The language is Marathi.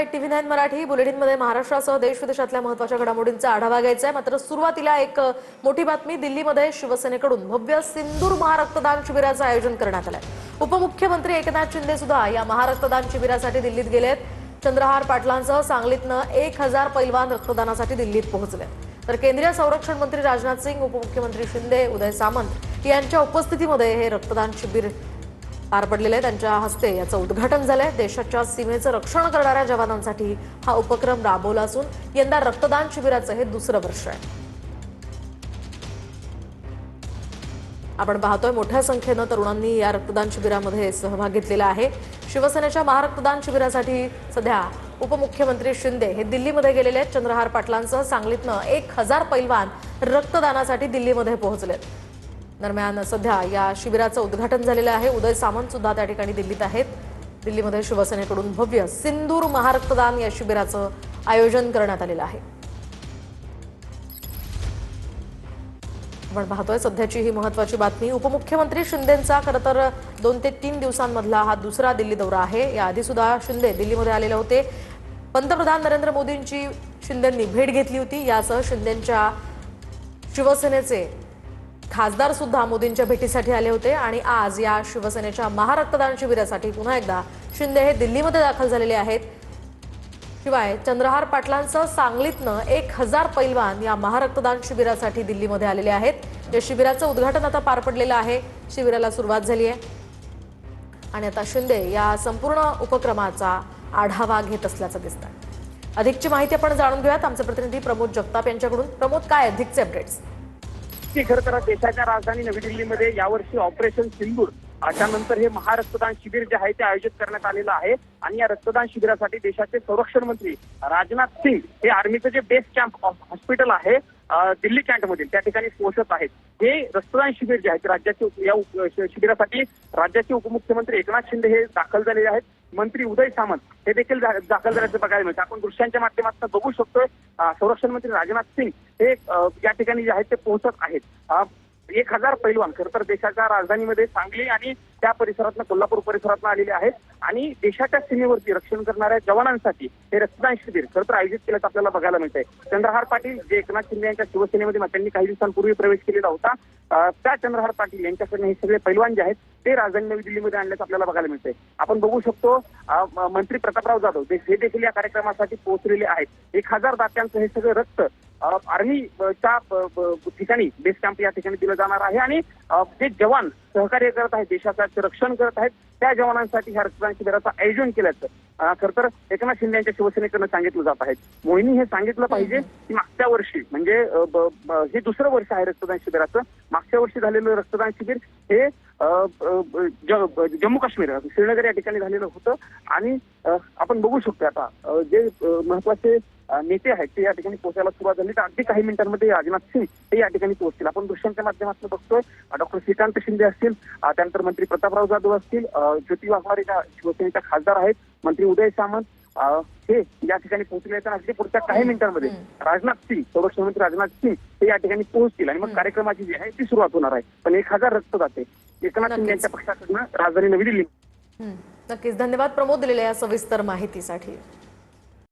TV9 मराठी बुलेटिनमध्ये महाराष्ट्रासह देश विदेशातल्या महत्त्वाच्या घडामोडींचा आढावा घ्यायचा आहे। मात्र सुरुवातीला एक मोठी बातमी। दिल्लीमध्ये शिवसेनेकडून भव्य सिंदूर महारक्तदान शिबिराचं आयोजन करण्यात आलंय। उपमुख्यमंत्री एकनाथ शिंदे सुद्धा या महारक्तदान शिबिरासाठी दिल्लीत गेलेत। चंद्रहार पाटलांसह सांगलीतनं 1000 पैलवान रक्तदानासाठी दिल्लीत पोहोचले। तर केंद्रीय संरक्षण मंत्री राजनाथ सिंग, उपमुख्यमंत्री शिंदे, उदय सामंत यांच्या उपस्थितीमध्ये हे रक्तदान शिबिर पार पडलेले आहे। त्यांच्या हस्ते याचं उद्घाटन झालंय। देशाच्या सीमेचं रक्षण करणाऱ्या जवानांसाठी हा उपक्रम राबवला असून यंदा रक्तदान शिबिराचं हे दुसरं वर्ष आहे। आपण पाहतोय मोठ्या संख्येनं तरुणांनी या रक्तदान शिबिरामध्ये सहभाग घेतलेला आहे। शिवसेनेच्या महारक्तदान शिबिरासाठी सध्या उपमुख्यमंत्री शिंदे हे दिल्लीमध्ये गेलेले आहेत। चंद्रहार पाटलांसह सांगलीतनं 1000 पैलवान रक्तदानासाठी दिल्लीमध्ये पोहोचलेत। दरम्यान सध्या या शिबिराचं उद्घाटन झालेलं आहे। उदय सामंत सुद्धा त्या ठिकाणी दिल्लीत आहेत। दिल्लीमध्ये शिवसेनेकडून भव्य सिंदूर महारक्तदान या शिबिराचं आयोजन करण्यात आलेलं आहे। आपण पाहतोय सध्याची ही महत्त्वाची बातमी। उपमुख्यमंत्री शिंदेंचा खरं तर 2 ते 3 दिवसांमधला हा दुसरा दिल्ली दौरा आहे। याआधी सुद्धा शिंदे दिल्लीमध्ये आलेले होते। पंतप्रधान नरेंद्र मोदींची शिंदेंनी भेट घेतली होती। यासह शिंदेंच्या शिवसेनेचे खासदार सुद्धा मोदींच्या भेटीसाठी आले होते आणि आज या शिवसेनेच्या महारक्तदान शिबिरासाठी पुन्हा एकदा शिंदे हे दिल्लीमध्ये दाखल झालेले आहेत। शिवाय चंद्रहार पाटलांसह सांगलीतनं 1000 पैलवान या महारक्तदान शिबिरासाठी दिल्लीमध्ये आलेले आहेत। या शिबिराचं उद्घाटन आता पार पडलेलं आहे। शिबिराला सुरुवात झाली आहे आणि आता शिंदे या संपूर्ण उपक्रमाचा आढावा घेत असल्याचं दिसतंय। अधिकची माहिती आपण जाणून घेऊयात आमचे प्रतिनिधी प्रमोद जगताप यांच्याकडून। प्रमोद, काय अधिकचे अपडेट्स? खरं तर देशाच्या राजधानी नवी दिल्लीमध्ये यावर्षी ऑपरेशन सिंदूर त्यानंतर हे महारक्तदान शिबिर जे आहे ते आयोजित करण्यात आलेलं आहे आणि या रक्तदान शिबिरासाठी देशाचे संरक्षण मंत्री राजनाथ सिंग हे आर्मीचं जे बेस कॅम्प हॉस्पिटल आहे दिल्ली कॅन्टमधील त्या ठिकाणी पोहोचत आहेत। हे रक्तदान शिबिर जे आहे ते राज्याचे या शिबिरासाठी राज्याचे उपमुख्यमंत्री एकनाथ शिंदे हे दाखल झालेले आहेत। मंत्री उदय सामंत हे देखील दाखल झाल्याचं बघायला मिळतं। आपण दृश्यांच्या माध्यमातून बघू शकतोय संरक्षण मंत्री राजनाथ सिंग हे या ठिकाणी जे आहेत ते पोहोचत आहेत। 1000 पैलवान खरं तर देशाच्या राजधानीमध्ये सांगली आणि त्या परिसरातनं कोल्हापूर परिसरातनं आलेले आहेत आणि देशाच्या सीमेवरती रक्षण करणाऱ्या जवानांसाठी हे रक्तदान शिबिर खरं तर आयोजित केल्याचं आपल्याला बघायला मिळतंय। चंद्रहार पाटील जे एकनाथ शिंदे यांच्या शिवसेनेमध्ये त्यांनी काही दिवसांपूर्वी प्रवेश केलेला होता, त्या चंद्रहार पाटील यांच्याकडनं हे सगळे पैलवान जे आहेत ते राजधानी नवी दिल्लीमध्ये आणल्याचं आपल्याला बघायला मिळतंय। आपण बघू शकतो मंत्री प्रतापराव जाधव हे देखील या कार्यक्रमासाठी पोहोचलेले आहेत। 1000 दात्यांचं हे सगळं रक्त आर्मीच्या ठिकाणी बेस कॅम्प या ठिकाणी दिलं जाणार आहे आणि जे जवान सहकार्य करत आहेत, देशाचं रक्षण करत आहेत, त्या जवानांसाठी ह्या रक्तदान शिबिराचं आयोजन केल्याचं खरं तर एकनाथ शिंदे यांच्या शिवसेनेकडनं सांगितलं जात आहे। मोहिनी हे सांगितलं पाहिजे की मागच्या वर्षी म्हणजे हे दुसरं वर्ष आहे रक्तदान शिबिराचं। मागच्या वर्षी झालेलं रक्तदान शिबिर हे जम्मू काश्मीर श्रीनगर या ठिकाणी झालेलं होतं आणि आपण बघू शकतो आता जे महत्वाचे नेते आहेत ते या ठिकाणी पोहोचायला सुरुवात झाली। तर अगदी काही मिनिटांमध्ये राजनाथ सिंग हे या ठिकाणी पोहोचतील। आपण दृश्यांच्या माध्यमातून बघतोय डॉक्टर श्रीकांत शिंदे असतील, त्यानंतर मंत्री प्रतापराव जाधव असतील, ज्योती वाघमारे ज्या शिवसेनेच्या खासदार आहेत, मंत्री उदय सामंत हे या ठिकाणी पोहोचले तर अगदी पुढच्या काही मिनिटांमध्ये राजनाथ सिंग संरक्षण मंत्री राजनाथ सिंग हे या ठिकाणी पोहोचतील आणि मग कार्यक्रमाची जी आहे ती सुरुवात होणार आहे। पण 1000 रक्तदाते एकनाथ शिंदे यांच्या पक्षाकडनं राजधानी नवी दिल्ली। नक्कीच, धन्यवाद प्रमोद दिलेल्या या सविस्तर माहितीसाठी।